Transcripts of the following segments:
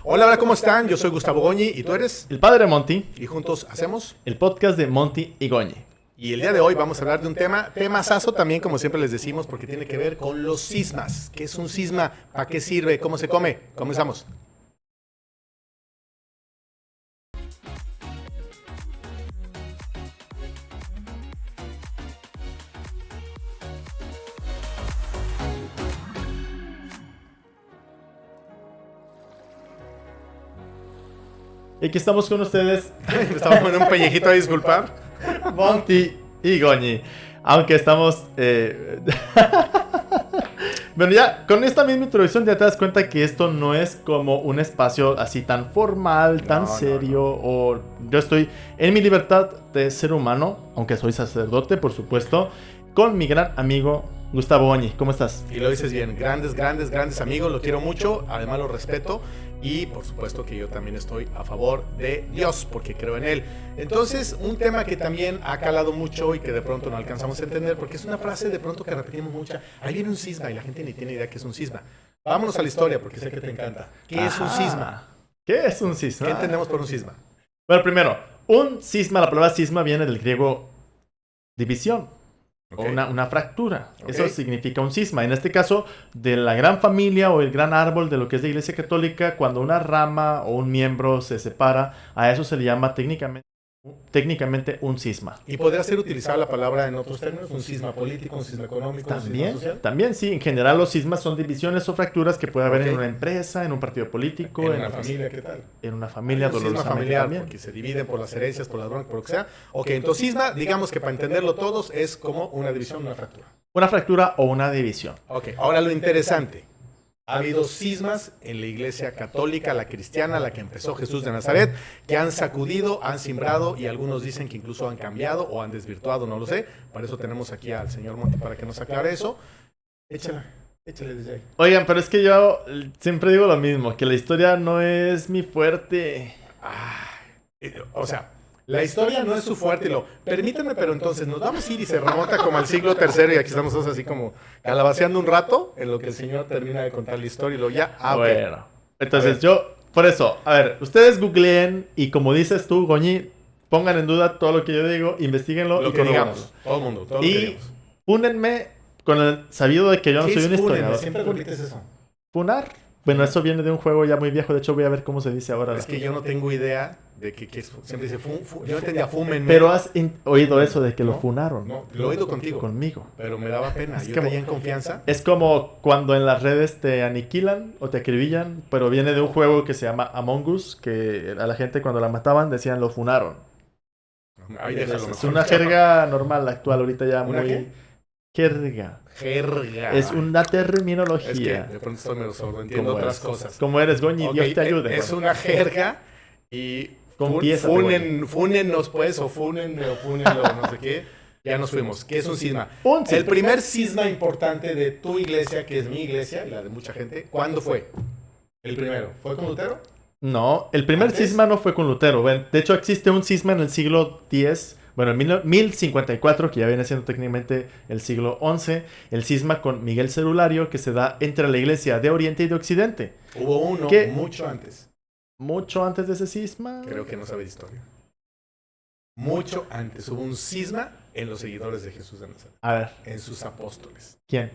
Hola, hola, ¿cómo están? Yo soy Gustavo Goñi y tú eres. El padre Monty, Y juntos hacemos. el podcast de Monty y Goñi. Y el día de hoy vamos a hablar de un temazazo también, como siempre les decimos, porque tiene que ver con los cismas. ¿Qué es un cisma? ¿Para qué sirve? ¿Cómo se come? Comenzamos. Y aquí estamos con ustedes, Me estaba poniendo un pellejito a disculpar. Monty y Goñi. Aunque estamos... Bueno, ya con esta misma introducción ya te das cuenta que esto no es como un espacio así tan formal, tan serio. O yo estoy en mi libertad de ser humano, aunque soy sacerdote, por supuesto, con mi gran amigo Gustavo Goñi. ¿Cómo estás? Y lo dices bien, grandes amigos, lo quiero mucho, además lo respeto y por supuesto que yo también estoy a favor de Dios porque creo en Él. Entonces, un tema que también ha calado mucho y que de pronto no alcanzamos a entender porque es una frase de pronto que repetimos mucho, ahí viene un cisma y la gente ni tiene idea que es un cisma. Vámonos a la historia porque sé que te encanta. ¿Qué es un cisma? ¿Qué es un cisma? ¿Qué entendemos por un cisma? Bueno, primero, un cisma, la palabra cisma viene del griego división. Okay. O una fractura. Okay. Eso significa un cisma. En este caso, de la gran familia o el gran árbol de lo que es la Iglesia Católica, cuando una rama o un miembro se separa, a eso se le llama técnicamente un cisma. ¿Y podría ser utilizada la palabra en otros términos? ¿Un cisma político, un cisma económico, un cisma social? También, sí. En general, los cismas son divisiones o fracturas que puede haber en una empresa, en un partido político. En una familia, ¿qué tal? En una familia, un cisma familiar, también. Porque se dividen por las herencias, por las broncas, por lo que sea. Ok, entonces cisma, digamos que para entenderlo todos, es como una división, una fractura. Una fractura o una división. Ok, ahora lo interesante. Ha habido cismas en la Iglesia Católica, la cristiana, la que empezó Jesús de Nazaret, que han sacudido, han simbrado y algunos dicen que incluso han cambiado o han desvirtuado, no lo sé. Por eso tenemos aquí al señor Monty para que nos aclare eso. Échale desde ahí. Oigan, pero es que yo siempre digo lo mismo, que la historia no es mi fuerte. O sea, la historia no es su fuerte. Permítanme, pero entonces nos vamos a ir y se remonta como al siglo III y aquí estamos todos así como calabaceando un rato en lo que el señor termina de contar la historia y luego ya. Bueno, entonces yo, por eso, a ver, ustedes googleen y como dices tú, Goñi, pongan en duda todo lo que yo digo, investiguenlo. Lo y que digamos, todo el mundo, todo lo que y digamos. fúnenme con el sabido de que yo no soy un historiador. Siempre repites eso. ¿Funar? Bueno, eso viene de un juego ya muy viejo, de hecho voy a ver cómo se dice ahora. Es que yo no tengo idea de qué es. Siempre dice yo no entendía fúmenme. Pero has oído eso de que lo No, funaron. No, lo he oído contigo. Conmigo. Pero me daba pena. Es Yo como- tenía en confianza. Es como cuando en las redes te aniquilan o te acribillan, pero viene de un juego que se llama Among Us, que a la gente cuando la mataban decían lo funaron. Ahí déjalo Es mejor. una jerga normal actual, ahorita ya ¿Una muy... qué? Jerga. Jerga. Es una Es que terminología. de pronto estoy medio sordo, entiendo ¿Cómo otras eres? cosas. Como eres, Goñi, Ok, Dios te ayude. Es Bueno. una jerga y Confiésate, fúnennos pues, o fúnenme, o fúnenlo, no sé qué. Ya nos fuimos. ¿Qué es un cisma? Un cisma. El primer cisma importante de tu iglesia, que es mi iglesia y la de mucha gente, ¿cuándo fue? El primero. ¿Fue con Lutero? No, el primer ¿Antes? cisma no fue con Lutero. De hecho, existe un cisma en el siglo X, bueno, en 1054, que ya viene siendo técnicamente el siglo XI, el cisma con Miguel Cerulario, que se da entre la iglesia de Oriente y de Occidente. Hubo uno ¿Qué? mucho antes. Mucho antes de ese cisma. Creo que no sabe de historia. Mucho antes hubo un cisma en los seguidores de Jesús de Nazaret, A ver, en sus apóstoles. ¿quién?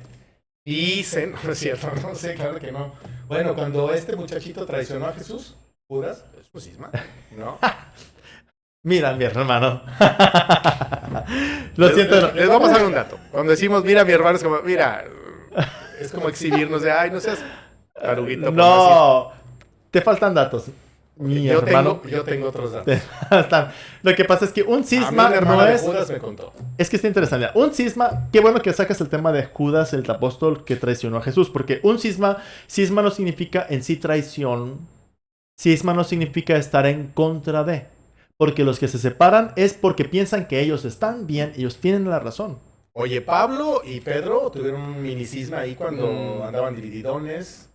Dicen, no es cierto, no sé, claro que no. Bueno, cuando este muchachito traicionó a Jesús, Judas, es un cisma, ¿no? Mira, mi hermano. Lo siento. Les vamos a dar un dato. Cuando decimos, mira, mi hermano, es como, mira, es como exhibirnos de, ay, no seas taruguito. por No, te faltan datos. Mi decir. hermano. Yo tengo otros datos. Lo que pasa es que un A mí cisma la no hermana de es... Judas me contó. Es que está interesante. Un cisma, qué bueno que sacas el tema de Judas, el apóstol que traicionó a Jesús, porque un cisma no significa en sí traición. Cisma no significa estar en contra de. Porque los que se separan es porque piensan que ellos están bien, ellos tienen la razón. Oye, Pablo y Pedro tuvieron un mini cisma ahí cuando andaban divididones.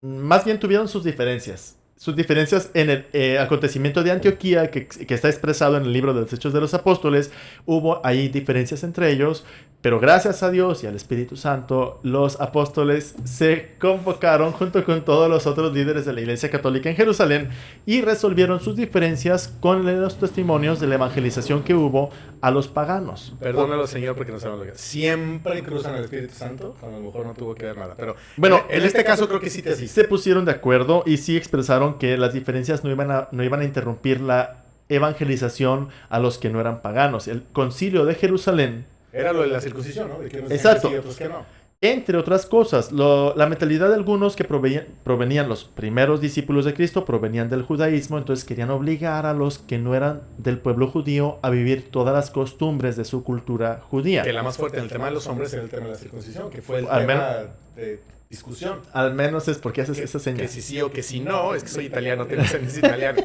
Más bien tuvieron sus diferencias. Sus diferencias en el acontecimiento de Antioquía, que está expresado en el libro de los Hechos de los Apóstoles. Hubo ahí diferencias entre ellos, Pero gracias a Dios y al Espíritu Santo, los apóstoles se convocaron junto con todos los otros líderes de la Iglesia Católica en Jerusalén y resolvieron sus diferencias con los testimonios de la evangelización que hubo a los paganos. Perdónalo, Señor, porque no sabemos lo que siempre cruzan al Espíritu Santo, cuando a lo mejor no tuvo que ver nada. Pero bueno, en este caso creo que sí te asiste. Se pusieron de acuerdo y sí expresaron que las diferencias no iban a interrumpir la evangelización a los que no eran paganos. El concilio de Jerusalén era lo de la circuncisión, ¿no? De que unos exacto. Que sí y otros que no. Entre otras cosas, la mentalidad de algunos que provenían los primeros discípulos de Cristo, provenían del judaísmo, entonces querían obligar a los que no eran del pueblo judío a vivir todas las costumbres de su cultura judía. Que la más fuerte en el tema de los hombres era el tema de la circuncisión, que fue el tema de discusión. Al menos es porque haces esa señal. Que si sí o que si no, es que soy italiano, tengo ascendencia italiana.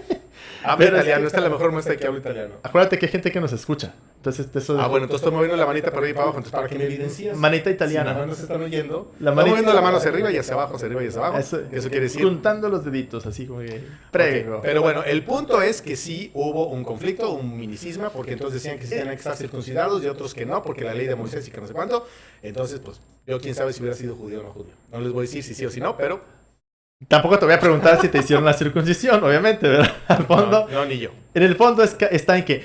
Hablo italiano, esta es la mejor muestra de que hablo italiano. Acuérdate que hay gente que nos escucha. Entonces, eso bueno, entonces estoy moviendo la manita para arriba y para abajo, entonces para que me evidencias. Manita italiana. Si no se están oyendo, moviendo la mano hacia arriba y hacia abajo, hacia arriba y hacia abajo. Eso quiere decir. Juntando los deditos, así como que. Prego. Okay. Pero bueno, el punto es que sí hubo un conflicto, un minicisma, porque entonces decían que sí tenían que estar circuncidados y otros que no, porque la ley de Moisés y que no sé cuánto. Entonces, pues, yo quién sabe si hubiera sido judío o no judío. No les voy a decir si sí o si no, pero. Tampoco te voy a preguntar si te hicieron la circuncisión, obviamente, ¿verdad? Al fondo. No, ni yo. En el fondo está en que.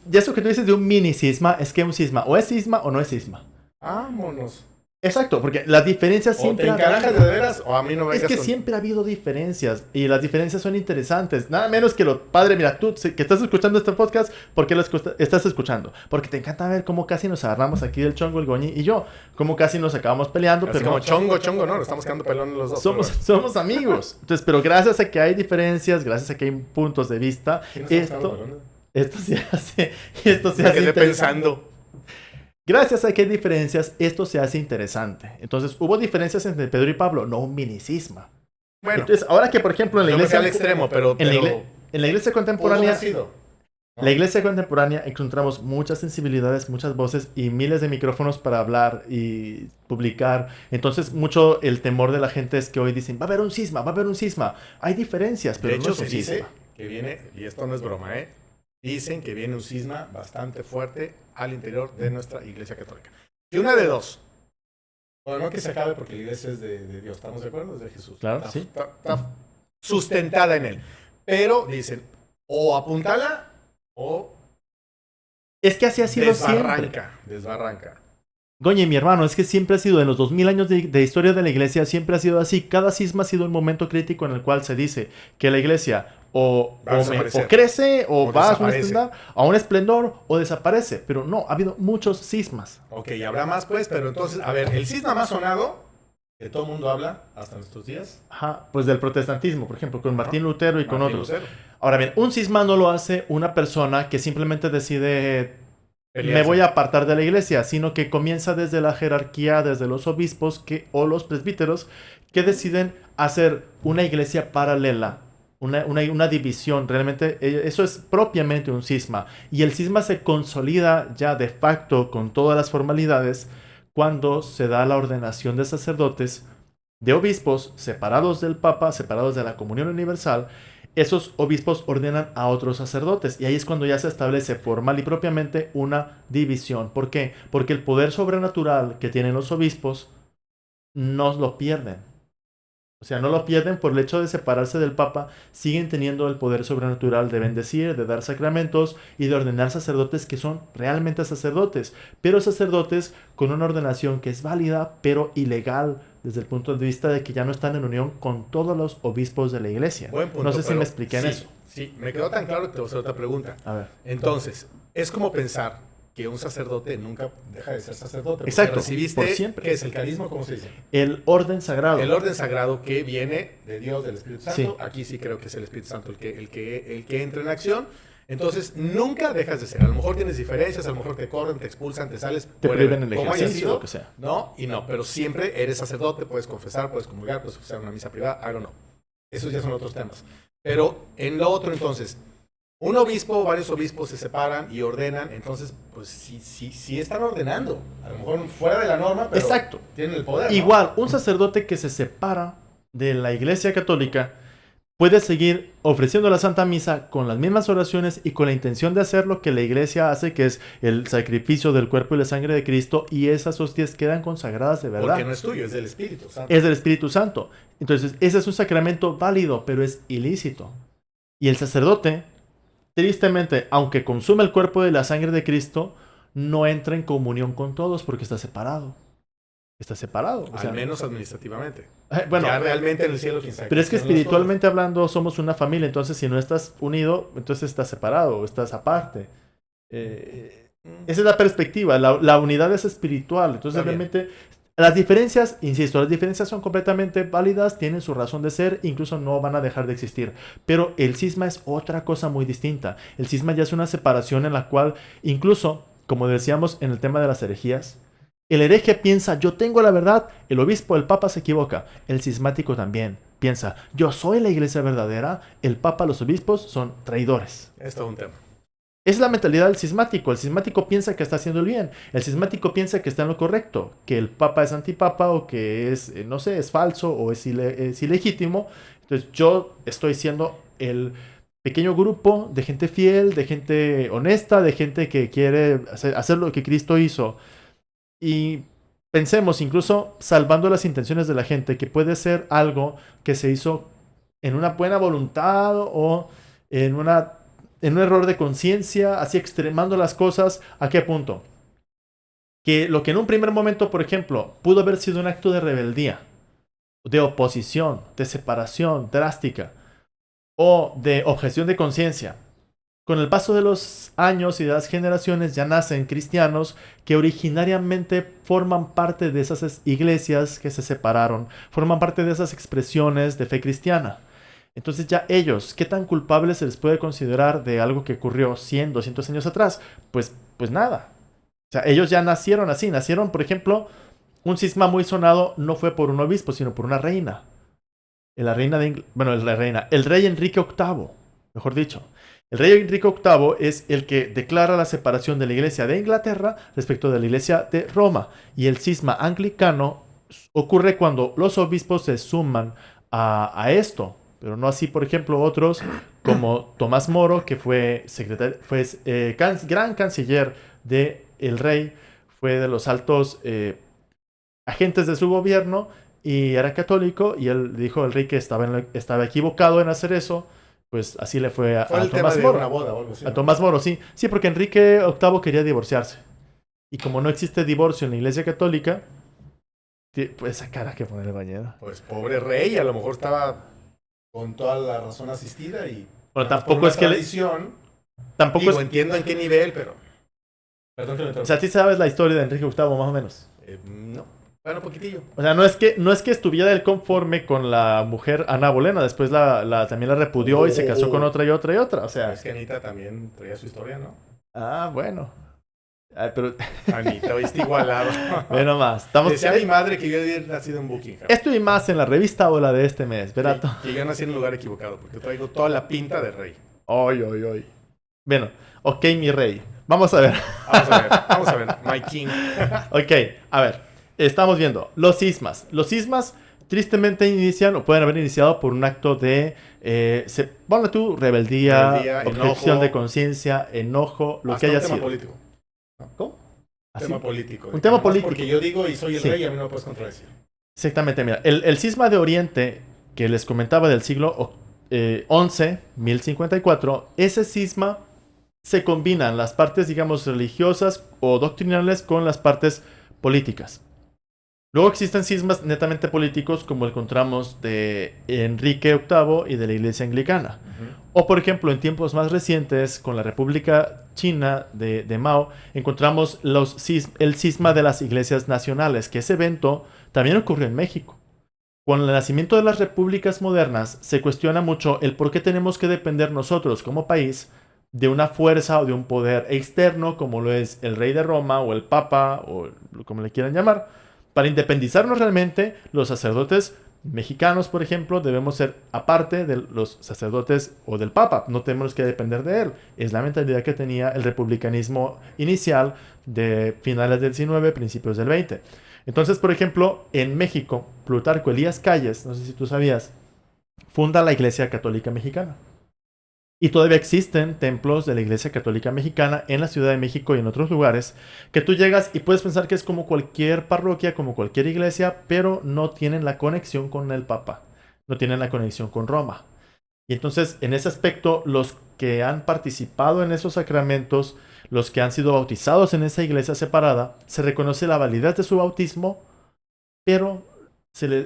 Ya eso que tú dices de un mini cisma, es que un cisma o es cisma o no es cisma. Vámonos. Exacto, porque las diferencias siempre... O te encarajas de veras o a mí no me Es que siempre ha habido diferencias y las diferencias son interesantes. Nada menos que padre, mira, tú que estás escuchando este podcast, ¿por qué lo estás escuchando? Porque te encanta ver cómo casi nos agarramos aquí del chongo, el Goñi y yo. Cómo casi nos acabamos peleando. Así pero como chongo, no, nos estamos quedando pelones los dos. Somos amigos. Entonces, pero gracias a que hay diferencias, gracias a que hay puntos de vista, esto se hace Me quedé pensando. Gracias a que hay diferencias, esto se hace interesante. Entonces, hubo diferencias entre Pedro y Pablo, no un minicisma. Bueno, entonces, ahora que, por ejemplo, en la iglesia... al extremo, pero en la iglesia contemporánea... ¿no? La iglesia contemporánea encontramos muchas sensibilidades, muchas voces y miles de micrófonos para hablar y publicar. Entonces, mucho el temor de la gente es que hoy dicen, va a haber un cisma. Hay diferencias, pero de hecho, no es un se dice cisma. Que viene, y esto no es broma, dicen que viene un cisma bastante fuerte al interior de nuestra iglesia católica. Y una de dos. Bueno, no que se acabe porque la iglesia es de Dios, ¿estamos de acuerdo? Es de Jesús. Claro, sí. Está sustentada en él. Pero dicen, o apuntala o... Es que así ha sido siempre. Desbarranca. Goñe, mi hermano, es que siempre ha sido, en los 2000 años de historia de la iglesia, siempre ha sido así. Cada cisma ha sido un momento crítico en el cual se dice que la iglesia o crece o va a un esplendor o desaparece. Pero no, ha habido muchos cismas. Ok, habrá más pues, pero entonces, a ver, el cisma más sonado, que todo el mundo habla hasta nuestros días. Ajá, pues del protestantismo, por ejemplo, con Martín Lutero y con otros. Lutero. Ahora bien, un cisma no lo hace una persona que simplemente decide... Pelearse. Me voy a apartar de la iglesia, sino que comienza desde la jerarquía, desde los obispos o los presbíteros que deciden hacer una iglesia paralela, una división. Realmente eso es propiamente un cisma. Y el cisma se consolida ya de facto con todas las formalidades cuando se da la ordenación de sacerdotes, de obispos separados del Papa, separados de la comunión universal. Esos obispos ordenan a otros sacerdotes y ahí es cuando ya se establece formal y propiamente una división. ¿Por qué? Porque el poder sobrenatural que tienen los obispos no lo pierden. O sea, no lo pierden por el hecho de separarse del Papa, siguen teniendo el poder sobrenatural de bendecir, de dar sacramentos y de ordenar sacerdotes que son realmente sacerdotes, pero sacerdotes con una ordenación que es válida, pero ilegal desde el punto de vista de que ya no están en unión con todos los obispos de la iglesia. Buen punto, no sé si me expliqué en eso. Sí, me quedó tan claro que te voy a hacer otra pregunta. A ver. Entonces, es como pensar que un sacerdote nunca deja de ser sacerdote. Exacto, recibiste, por siempre. ¿Qué es el carisma? ¿Cómo se dice? El orden sagrado. El orden sagrado que viene de Dios, del Espíritu Santo. Sí. Aquí sí creo que es el Espíritu Santo el que entra en acción. Entonces, nunca dejas de ser. A lo mejor tienes diferencias, a lo mejor te corren, te expulsan, te sales. Te prohíben el como ejercicio, lo que sea. No, y no, pero siempre eres sacerdote, puedes confesar, puedes comulgar, puedes ofrecer una misa privada, I don't know. Esos ya son otros temas. Pero en lo otro, entonces, un obispo o varios obispos se separan y ordenan, entonces, pues sí están ordenando. A lo mejor fuera de la norma, pero exacto. Tienen el poder, ¿no? Igual, un sacerdote que se separa de la iglesia católica puedes seguir ofreciendo la Santa Misa con las mismas oraciones y con la intención de hacer lo que la Iglesia hace, que es el sacrificio del cuerpo y la sangre de Cristo, y esas hostias quedan consagradas de verdad. Porque no es tuyo, es del Espíritu Santo. Es del Espíritu Santo. Entonces, ese es un sacramento válido, pero es ilícito. Y el sacerdote, tristemente, aunque consume el cuerpo y la sangre de Cristo, no entra en comunión con todos porque está separado. Está separado. O sea, al menos administrativamente. Bueno, ya realmente en el cielo, quién sabe. pero es que espiritualmente hablando somos una familia, entonces si no estás unido, entonces estás separado, estás aparte. Esa es la perspectiva, la unidad es espiritual, entonces realmente las diferencias, insisto, las diferencias son completamente válidas, tienen su razón de ser, incluso no van a dejar de existir, pero el cisma es otra cosa muy distinta. El cisma ya es una separación en la cual, incluso, como decíamos en el tema de las herejías, el hereje piensa, yo tengo la verdad, el obispo, el papa se equivoca. El cismático también piensa, yo soy la iglesia verdadera, el papa, los obispos son traidores. Es todo un tema. Es la mentalidad del cismático. El cismático piensa que está haciendo el bien. El cismático piensa que está en lo correcto, que el papa es antipapa o que es, no sé, es falso o es ilegítimo. Entonces yo estoy siendo el pequeño grupo de gente fiel, de gente honesta, de gente que quiere hacer lo que Cristo hizo. Y pensemos, incluso salvando las intenciones de la gente, que puede ser algo que se hizo en una buena voluntad o en un error de conciencia, así extremando las cosas. ¿A qué punto? Que lo que en un primer momento, por ejemplo, pudo haber sido un acto de rebeldía, de oposición, de separación drástica o de objeción de conciencia, con el paso de los años y de las generaciones ya nacen cristianos que originariamente forman parte de esas iglesias que se separaron, forman parte de esas expresiones de fe cristiana. Entonces ya ellos, ¿qué tan culpables se les puede considerar de algo que ocurrió 100, 200 años atrás? Pues nada. O sea, ellos ya nacieron así. Nacieron, por ejemplo, un cisma muy sonado no fue por un obispo, sino por una reina. El rey Enrique VIII, mejor dicho. El rey Enrique VIII es el que declara la separación de la iglesia de Inglaterra respecto de la iglesia de Roma. Y el cisma anglicano ocurre cuando los obispos se suman a esto. Pero no así, por ejemplo, otros como Tomás Moro, que fue gran canciller del rey, fue de los altos agentes de su gobierno y era católico. Y él dijo al rey que estaba equivocado en hacer eso. Pues así le fue a Tomás Moro. Una boda o algo así, ¿no? A Tomás Moro, sí. Sí, porque Enrique VIII quería divorciarse. Y como no existe divorcio en la iglesia católica, pues esa cara que pone el bañero. Pues pobre rey, a lo mejor estaba con toda la razón asistida y... Bueno, tampoco es que... Tampoco entiendo en qué nivel, pero... Perdón que lo interrumpa. O sea, ¿sí sabes la historia de Enrique VIII más o menos? No. Bueno, un poquitillo. O sea, no es que estuviera él conforme con la mujer Ana Bolena. Después también la repudió y se casó con otra y otra y otra. O sea... Es que Anita también traía su historia, ¿no? Ah, bueno. Pero... Anita, viste igualado. Ve nomás. Decía mi madre que yo había nacido en Buckingham. Esto y más en la revista Hola de este mes, Verato. Que yo nací en un lugar equivocado, porque traigo toda la pinta de rey. Oy. Bueno, ok, mi rey. Vamos a ver. Vamos a ver. My king. Ok, a ver. Estamos viendo los cismas. Los cismas tristemente inician o pueden haber iniciado por un acto de, ponle tú, rebeldía, objeción de conciencia, enojo, lo que haya sido. Un tema político. ¿Cómo? ¿Así? Tema político. Un tema político. Porque yo digo y soy el rey y a mí no me puedes contradecir. Exactamente, mira. El cisma de Oriente que les comentaba del siglo XI, 1054, ese cisma se combinan las partes, digamos, religiosas o doctrinales con las partes políticas. Luego existen cismas netamente políticos como encontramos de Enrique VIII y de la Iglesia Anglicana. O por ejemplo, en tiempos más recientes, con la República China de Mao, encontramos el cisma de las iglesias nacionales, que ese evento también ocurrió en México. Con el nacimiento de las repúblicas modernas, se cuestiona mucho el por qué tenemos que depender nosotros como país de una fuerza o de un poder externo, como lo es el rey de Roma o el papa, o como le quieran llamar. Para independizarnos realmente, los sacerdotes mexicanos, por ejemplo, debemos ser aparte de los sacerdotes o del papa. No tenemos que depender de él. Es la mentalidad que tenía el republicanismo inicial de finales del 19, principios del 20. Entonces, por ejemplo, en México, Plutarco Elías Calles, no sé si tú sabías, funda la Iglesia Católica Mexicana. Y todavía existen templos de la Iglesia Católica Mexicana en la Ciudad de México y en otros lugares, que tú llegas y puedes pensar que es como cualquier parroquia, como cualquier iglesia, pero no tienen la conexión con el Papa, no tienen la conexión con Roma. Y entonces, en ese aspecto, los que han participado en esos sacramentos, los que han sido bautizados en esa iglesia separada, se reconoce la validez de su bautismo, pero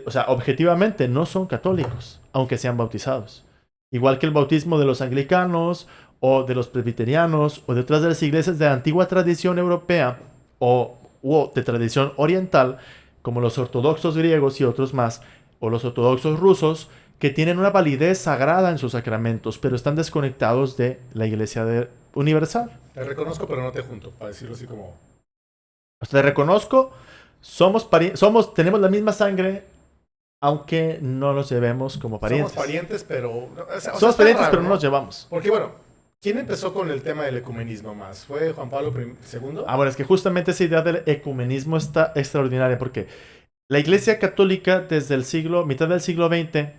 o sea, objetivamente no son católicos, aunque sean bautizados. Igual que el bautismo de los anglicanos o de los presbiterianos o de otras de las iglesias de antigua tradición europea o de tradición oriental, como los ortodoxos griegos y otros más, o los ortodoxos rusos, que tienen una validez sagrada en sus sacramentos, pero están desconectados de la iglesia universal. Te reconozco, pero no te junto, para decirlo así como... Te reconozco, tenemos la misma sangre, aunque no nos llevemos como parientes. Somos parientes, pero... Somos parientes, raro, pero no nos llevamos. Porque bueno, ¿quién empezó con el tema del ecumenismo más? ¿Fue Juan Pablo II? Bueno, es que justamente esa idea del ecumenismo está extraordinaria, porque la Iglesia Católica desde mitad del siglo XX,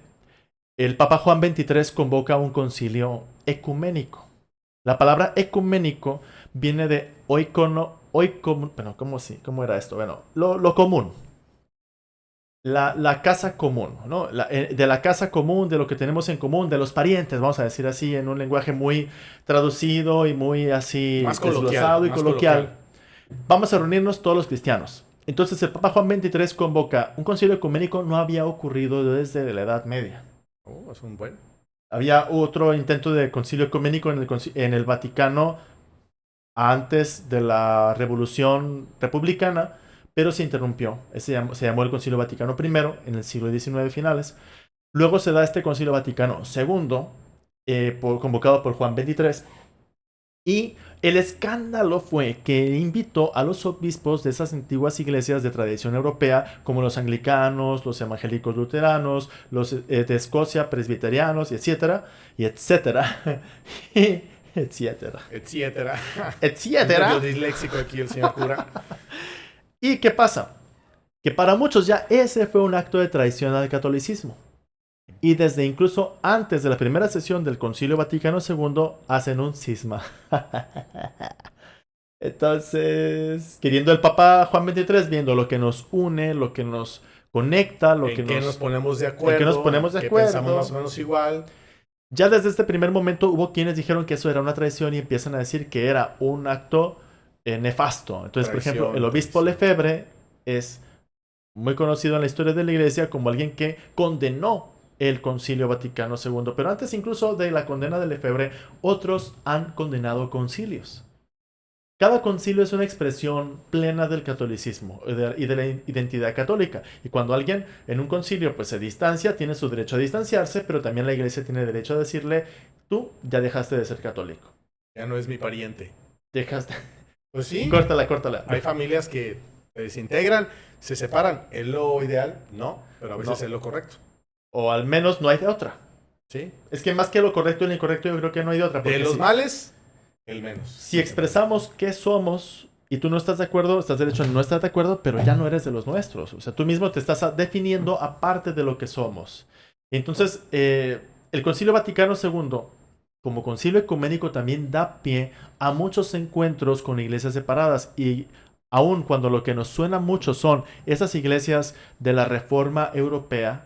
el Papa Juan XXIII convoca un concilio ecuménico. La palabra ecuménico viene de ¿cómo era esto? Bueno, lo común. La casa común, ¿no? De la casa común, de lo que tenemos en común, de los parientes, vamos a decir así, en un lenguaje muy traducido y muy así más desglosado y coloquial. Vamos a reunirnos todos los cristianos. Entonces el Papa Juan XXIII convoca un concilio ecuménico. No había ocurrido desde la Edad Media. Es un buen. Había otro intento de concilio ecuménico en el Vaticano antes de la Revolución Republicana, pero se interrumpió. Se llamó el Concilio Vaticano I en el siglo XIX finales. Luego se da este Concilio Vaticano II, convocado por Juan XXIII. Y el escándalo fue que invitó a los obispos de esas antiguas iglesias de tradición europea, como los anglicanos, los evangélicos luteranos, los de Escocia, presbiterianos, etcétera, etcétera. Medio disléxico aquí el señor cura. ¿Y qué pasa? Que para muchos ya ese fue un acto de traición al catolicismo. Y desde incluso antes de la primera sesión del Concilio Vaticano II hacen un cisma. Entonces, queriendo el Papa Juan XXIII, viendo lo que nos une, lo que nos conecta, en que nos ponemos de acuerdo, que pensamos más o menos igual. Ya desde este primer momento hubo quienes dijeron que eso era una traición y empiezan a decir que era un acto nefasto. Entonces, por ejemplo, el obispo Lefebvre es muy conocido en la historia de la iglesia como alguien que condenó el Concilio Vaticano II. Pero antes incluso de la condena de Lefebvre, otros han condenado concilios. Cada concilio es una expresión plena del catolicismo y de la identidad católica. Y cuando alguien en un concilio pues, se distancia, tiene su derecho a distanciarse, pero también la iglesia tiene derecho a decirle, tú ya dejaste de ser católico. Ya no es mi pariente. Dejaste... Pues sí. Córtala. Hay familias que se desintegran, se separan. ¿Es lo ideal? No, pero a veces es lo correcto. O al menos no hay de otra. Sí. Es que más que lo correcto y lo incorrecto, yo creo que no hay de otra. De los males, el menos. Si expresamos qué somos y tú no estás de acuerdo, estás derecho a no estar de acuerdo, pero ya no eres de los nuestros. O sea, tú mismo te estás definiendo aparte de lo que somos. Entonces, el Concilio Vaticano II, como concilio ecuménico, también da pie a muchos encuentros con iglesias separadas. Y aun cuando lo que nos suena mucho son esas iglesias de la Reforma Europea,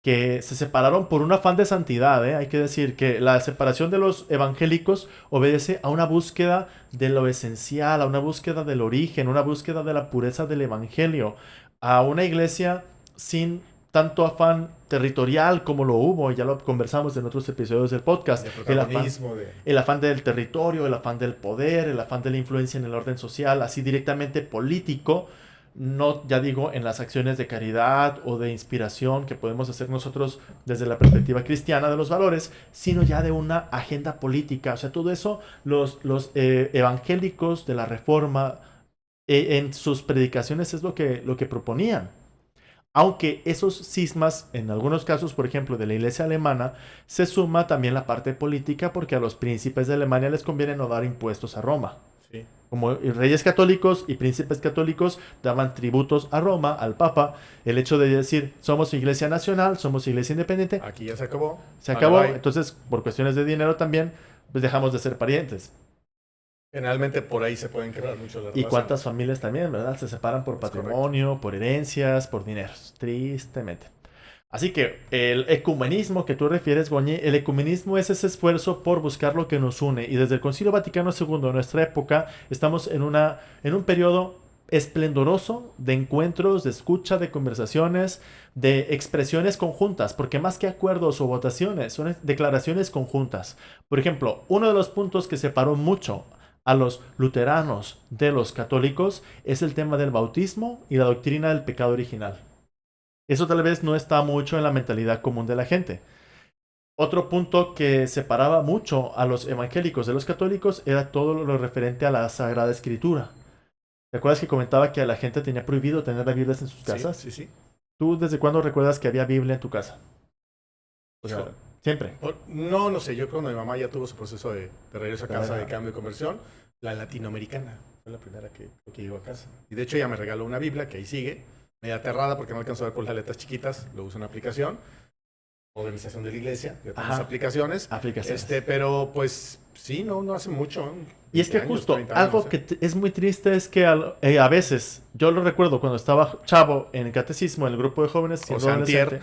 que se separaron por un afán de santidad, Hay que decir que la separación de los evangélicos obedece a una búsqueda de lo esencial, a una búsqueda del origen, una búsqueda de la pureza del evangelio, a una iglesia sin tanto afán territorial como lo hubo, ya lo conversamos en otros episodios del podcast, el afán del territorio, el afán del poder, el afán de la influencia en el orden social, así directamente político, no, ya digo, en las acciones de caridad o de inspiración que podemos hacer nosotros desde la perspectiva cristiana de los valores, sino ya de una agenda política. O sea, todo eso los evangélicos de la Reforma en sus predicaciones es lo que proponían. Aunque esos cismas, en algunos casos, por ejemplo, de la iglesia alemana, se suma también la parte política porque a los príncipes de Alemania les conviene no dar impuestos a Roma. Sí. Como reyes católicos y príncipes católicos daban tributos a Roma, al Papa. El hecho de decir, somos iglesia nacional, somos iglesia independiente, Aquí ya se acabó. se Vale, acabó. bye. Entonces, por cuestiones de dinero también, pues dejamos de ser parientes. Generalmente por ahí se pueden quebrar mucho las Y relaciones. cuántas familias también, ¿verdad? Se separan por Es patrimonio, por herencias, por dineros. Tristemente. Así que el ecumenismo que tú refieres, Goñi, el ecumenismo es ese esfuerzo por buscar lo que nos une. Y desde el Concilio Vaticano II, en nuestra época, estamos en un periodo esplendoroso de encuentros, de escucha, de conversaciones, de expresiones conjuntas, porque más que acuerdos o votaciones, son declaraciones conjuntas. Por ejemplo, uno de los puntos que separó mucho a los luteranos de los católicos es el tema del bautismo y la doctrina del pecado original. Eso tal vez no está mucho en la mentalidad común de la gente. Otro punto que separaba mucho a los evangélicos de los católicos era todo lo referente a la Sagrada Escritura. ¿Te acuerdas que comentaba que a la gente tenía prohibido tener las Biblias en sus casas? Sí, sí, sí. ¿Tú desde cuándo recuerdas que había Biblia en tu casa? O sea, Hijo, siempre. no sé, yo cuando mi mamá ya tuvo su proceso de regreso a casa, Ajá. de cambio de conversión, la latinoamericana fue la primera que llegó a casa. Y de hecho ella me regaló una Biblia que ahí sigue, media aterrada porque no alcanzó a ver por las letras chiquitas, lo uso en una aplicación, organización de la iglesia, ya tenemos Ajá. aplicaciones. Aplicaciones. Pero pues sí, no hace mucho. Y es que 20 años, justo 30 años, algo no sé. que es muy triste es que a veces, yo lo recuerdo cuando estaba chavo en el catecismo, en el grupo de jóvenes, O sea, antier.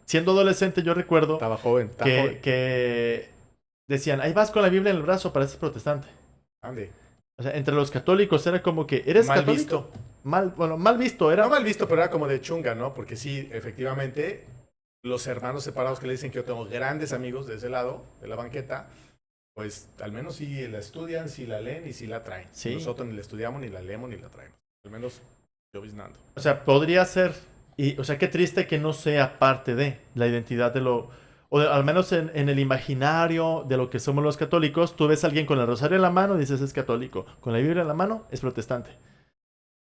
siendo adolescente yo recuerdo Estaba joven, estaba joven. que decían, ahí vas con la Biblia en el brazo, pareces protestante. Ande. O sea, entre los católicos era como que, ¿eres Mal católico? visto. Bueno, mal visto, era... No mal visto, pero era como de chunga, ¿no? Porque sí, efectivamente, los hermanos separados que le dicen que yo tengo grandes amigos de ese lado, de la banqueta, pues al menos sí la estudian, sí la leen y sí la traen. Sí. Nosotros ni la estudiamos, ni la leemos, ni la traemos. Al menos yo visnando. O sea, podría ser, o sea, qué triste que no sea parte de la identidad de al menos en el imaginario de lo que somos los católicos, tú ves a alguien con el rosario en la mano y dices es católico, con la Biblia en la mano es protestante.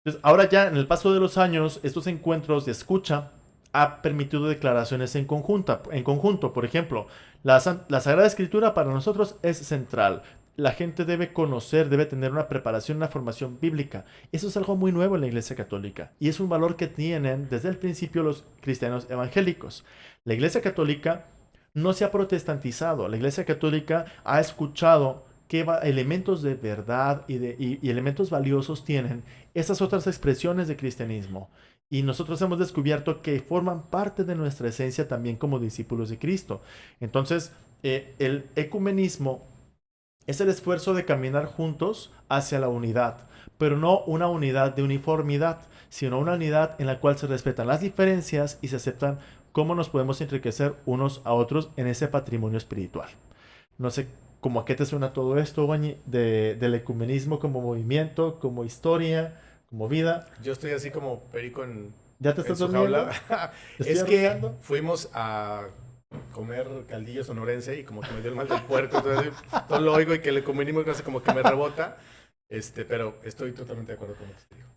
Entonces, ahora ya en el paso de los años, estos encuentros de escucha ha permitido declaraciones en conjunto. Por ejemplo, la Sagrada Escritura para nosotros es central. La gente debe conocer, debe tener una preparación, una formación bíblica. Eso es algo muy nuevo en la Iglesia Católica y es un valor que tienen desde el principio los cristianos evangélicos. La Iglesia Católica no se ha protestantizado. La Iglesia Católica ha escuchado qué elementos de verdad y elementos valiosos tienen esas otras expresiones de cristianismo. Y nosotros hemos descubierto que forman parte de nuestra esencia también como discípulos de Cristo. Entonces, el ecumenismo es el esfuerzo de caminar juntos hacia la unidad, pero no una unidad de uniformidad, sino una unidad en la cual se respetan las diferencias y se aceptan cómo nos podemos enriquecer unos a otros en ese patrimonio espiritual. No sé cómo a qué te suena todo esto, Goñi, del ecumenismo como movimiento, como historia, como vida. Yo estoy así como perico ¿Ya te en estás su durmiendo? jaula. ¿Te estoy Es que arrullando? fuimos a comer caldillo sonorense y como que me dio el mal del puerco, entonces todo lo oigo y que el ecumenismo hace como que me rebota. Pero estoy totalmente de acuerdo con lo que te digo.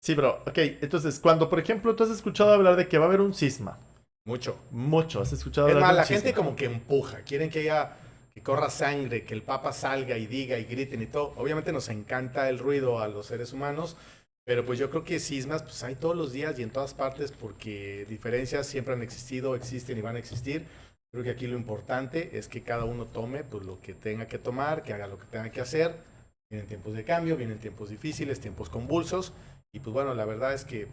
Sí, bro. Ok, entonces, cuando, por ejemplo, tú has escuchado hablar de que va a haber un cisma. Mucho. Mucho, has escuchado Es hablar más, de la un gente cisma. como que empuja, quieren que haya, que corra sangre, que el Papa salga y diga y griten y todo. Obviamente nos encanta el ruido a los seres humanos, pero pues yo creo que cismas pues hay todos los días y en todas partes porque diferencias siempre han existido, existen y van a existir. Creo que aquí lo importante es que cada uno tome pues lo que tenga que tomar, que haga lo que tenga que hacer. Vienen tiempos de cambio, vienen tiempos difíciles, tiempos convulsos y pues bueno, la verdad es que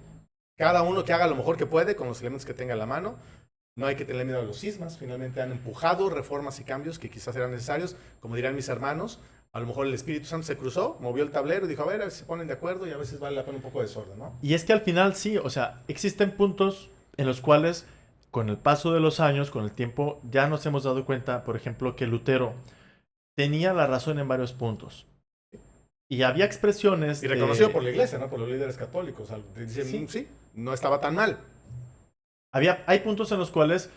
cada uno que haga lo mejor que puede con los elementos que tenga a la mano. No hay que tener miedo a los cismas, finalmente han empujado reformas y cambios que quizás eran necesarios, como dirán mis hermanos, a lo mejor el Espíritu Santo se cruzó, movió el tablero y dijo, a ver si se ponen de acuerdo y a veces vale la pena un poco de desorden, ¿no? Y es que al final sí, o sea, existen puntos en los cuales con el paso de los años, con el tiempo, ya nos hemos dado cuenta, por ejemplo, que Lutero tenía la razón en varios puntos. Y había expresiones Y reconocido por la iglesia, ¿no? Por los líderes católicos. Dicen, sí, no estaba tan mal. Hay puntos en los cuales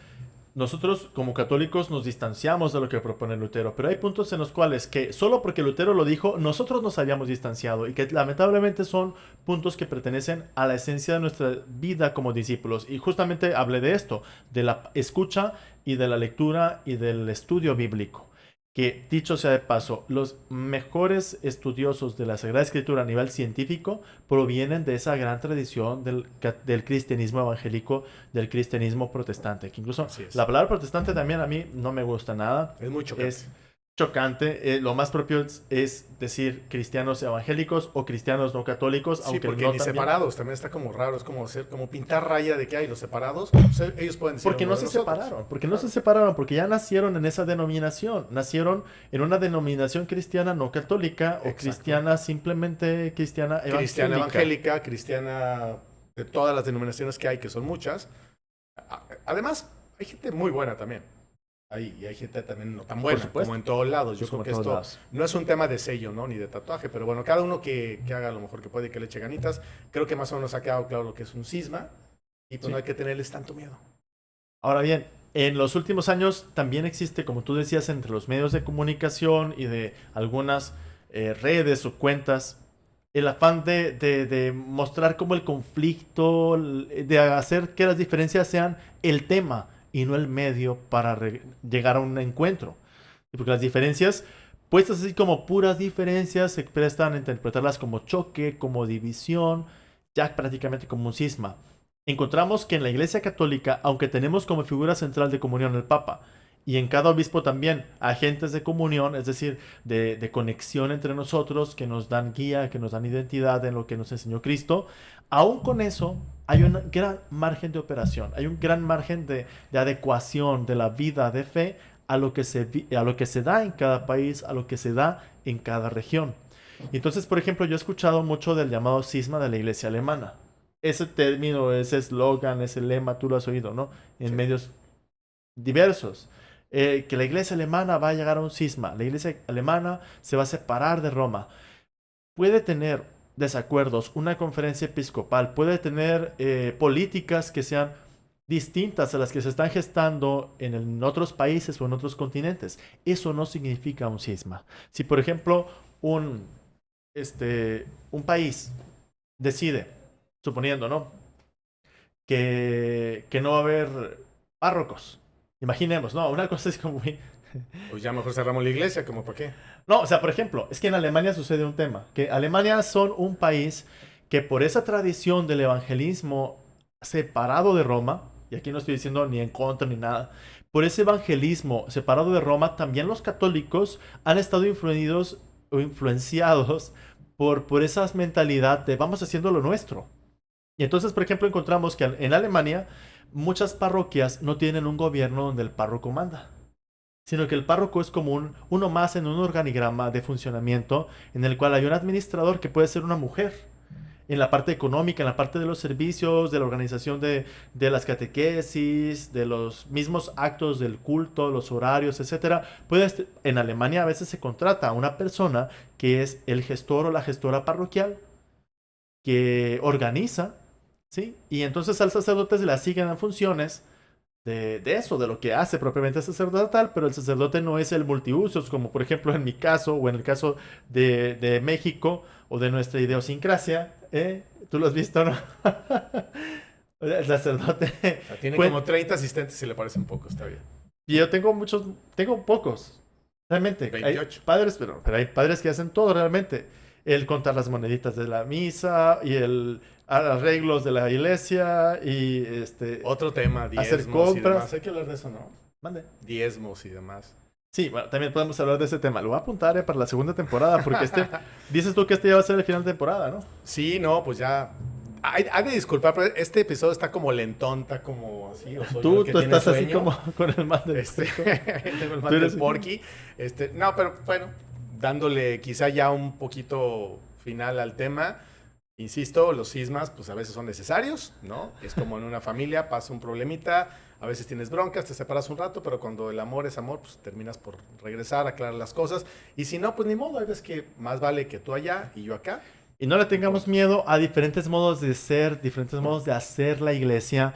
nosotros como católicos nos distanciamos de lo que propone Lutero, pero hay puntos en los cuales que solo porque Lutero lo dijo, nosotros nos habíamos distanciado y que lamentablemente son puntos que pertenecen a la esencia de nuestra vida como discípulos. Y justamente hablé de esto, de la escucha y de la lectura y del estudio bíblico. que, dicho sea de paso, los mejores estudiosos de la Sagrada Escritura a nivel científico provienen de esa gran tradición del cristianismo evangélico, del cristianismo protestante, que incluso Así es. la palabra protestante también a mí no me gusta nada. Es muy chocante. Es chocante. Lo más propio es decir cristianos evangélicos o cristianos no católicos, Sí, aunque porque no ni también. separados también está como raro, es como hacer, como pintar raya de que hay los separados. O sea, ellos pueden decir Porque uno no de se nosotros. separaron, porque no Claro. se separaron, porque ya nacieron en esa denominación, nacieron en una denominación cristiana no católica o Exacto. cristiana, simplemente cristiana evangélica. Cristiana evangélica, cristiana de todas las denominaciones que hay, que son muchas. Además, hay gente muy buena también. Y hay gente también no tan buena, supuesto. como en todos lados. Yo Pues creo como que en todos esto lados. no es un tema de sello, ¿no? Ni de tatuaje, pero bueno, cada uno que haga lo mejor que puede y que le eche ganitas. Creo que más o menos ha quedado claro lo que es un cisma y pues Sí. no hay que tenerles tanto miedo. Ahora bien, en los últimos años también existe, como tú decías, entre los medios de comunicación y de algunas redes o cuentas, el afán de mostrar como el conflicto, de hacer que las diferencias sean el tema y no el medio para llegar a un encuentro. Porque las diferencias, puestas así como puras diferencias, se prestan a interpretarlas como choque, como división, ya prácticamente como un cisma. Encontramos que en la Iglesia Católica, aunque tenemos como figura central de comunión el Papa, y en cada obispo también agentes de comunión, es decir, de conexión entre nosotros, que nos dan guía, que nos dan identidad en lo que nos enseñó Cristo, aún con eso hay un gran margen de operación, hay un gran margen de adecuación de la vida de fe a lo que se da en cada país, a lo que se da en cada región. Y entonces, por ejemplo, yo he escuchado mucho del llamado cisma de la Iglesia alemana. Ese término, ese eslogan, ese lema, tú lo has oído, ¿no? En Sí. medios diversos. Que la iglesia alemana va a llegar a un cisma. La iglesia alemana se va a separar de Roma. Puede tener desacuerdos, una conferencia episcopal, puede tener políticas que sean distintas a las que se están gestando en otros países o en otros continentes. Eso no significa un cisma. Si, por ejemplo, un país decide, suponiendo, ¿no? Que no va a haber párrocos. Imaginemos, ¿no? Una cosa es como muy... Pues ya mejor cerramos la iglesia, como para qué. No, o sea, por ejemplo, es que en Alemania sucede un tema, que Alemania son un país que por esa tradición del evangelismo separado de Roma, y aquí no estoy diciendo ni en contra ni nada, por ese evangelismo separado de Roma, también los católicos han estado influidos o influenciados por esa mentalidad de vamos haciendo lo nuestro. Y entonces, por ejemplo, encontramos que en Alemania muchas parroquias no tienen un gobierno donde el párroco manda, sino que el párroco es como uno más en un organigrama de funcionamiento en el cual hay un administrador que puede ser una mujer. En la parte económica, en la parte de los servicios, de la organización de las catequesis, de los mismos actos del culto, los horarios, etc. En Alemania a veces se contrata a una persona que es el gestor o la gestora parroquial que organiza, ¿sí? Y entonces al sacerdote se le asignan funciones de eso, de lo que hace propiamente el sacerdotal, pero el sacerdote no es el multiusos, como por ejemplo en mi caso, o en el caso de México, o de nuestra idiosincrasia, ¿eh? ¿Tú lo has visto, no? El sacerdote... O sea, tiene como 30 asistentes si le parecen pocos, está bien. Y yo tengo pocos, realmente. 28. Hay padres, pero hay padres que hacen todo realmente. El contar las moneditas de la misa y el arreglos de la iglesia y Otro tema, diezmos hacer compras. y demás. Hay que hablar de eso, ¿no? Mande. Diezmos y demás. Sí, bueno, también podemos hablar de ese tema. Lo voy a apuntar para la segunda temporada, porque dices tú que ya va a ser el final de temporada, ¿no? Sí, no, pues ya. Hay de disculpar, pero este episodio está como lentón, está como así. O soy yo Tú el que tiene estás así sueño. como con el mal del Tengo el mal del porky. No, pero bueno, dándole quizá ya un poquito final al tema. Insisto, los cismas pues a veces son necesarios, ¿no? Es como en una familia, pasa un problemita, a veces tienes broncas, te separas un rato, pero cuando el amor es amor, pues terminas por regresar, aclarar las cosas. Y si no, pues ni modo, hay veces que más vale que tú allá y yo acá. Y no le tengamos miedo a diferentes modos de ser, diferentes modos de hacer la iglesia.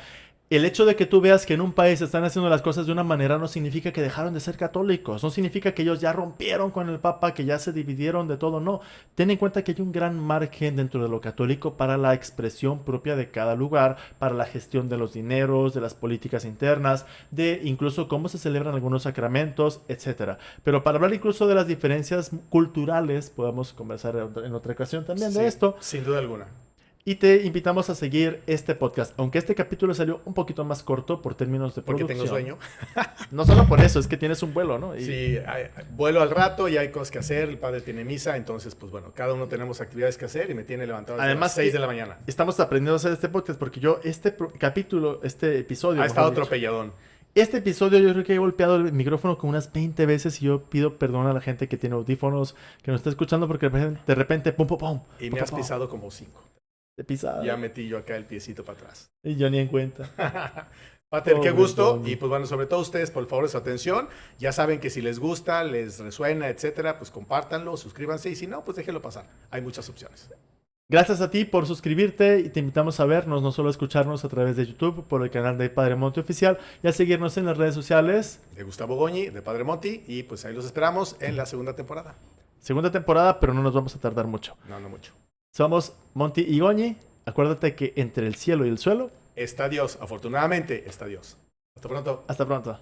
el hecho de que tú veas que en un país están haciendo las cosas de una manera no significa que dejaron de ser católicos, no significa que ellos ya rompieron con el Papa, que ya se dividieron de todo, no. Ten en cuenta que hay un gran margen dentro de lo católico para la expresión propia de cada lugar, para la gestión de los dineros, de las políticas internas, de incluso cómo se celebran algunos sacramentos, etcétera. Pero para hablar incluso de las diferencias culturales, podemos conversar en otra ocasión también de esto. Sin duda alguna. Y te invitamos a seguir este podcast, aunque este capítulo salió un poquito más corto por términos de Porque producción. tengo sueño. No solo por eso, es que tienes un vuelo, ¿no? Sí, vuelo al rato y hay cosas que hacer, el padre tiene misa, entonces pues bueno, cada uno tenemos actividades que hacer y me tiene levantado desde Además las 6 que de la mañana. Estamos aprendiendo a hacer este podcast porque yo capítulo, este episodio... Ha estado mejor dicho, atropelladón. este episodio yo creo que he golpeado el micrófono como unas 20 veces y yo pido perdón a la gente que tiene audífonos, que nos está escuchando porque de repente, pum, pum, pum. Y pum, me has pum, pisado como 5. de pisada. Ya metí yo acá el piecito para atrás. Y yo ni en cuenta. Pater, qué gusto. Tony. Y pues bueno, sobre todo ustedes, por favor, su atención. Ya saben que si les gusta, les resuena, etcétera, pues compártanlo, suscríbanse. Y si no, pues déjenlo pasar. Hay muchas opciones. Gracias a ti por suscribirte y te invitamos a vernos, no solo a escucharnos a través de YouTube, por el canal de Padre Monti Oficial y a seguirnos en las redes sociales. De Gustavo Goñi, de Padre Monti. Y pues ahí los esperamos en la segunda temporada. Segunda temporada, pero no nos vamos a tardar mucho. No mucho. Somos Monti y Goñi. Acuérdate que entre el cielo y el suelo... Está Dios. Afortunadamente, está Dios. Hasta pronto. Hasta pronto.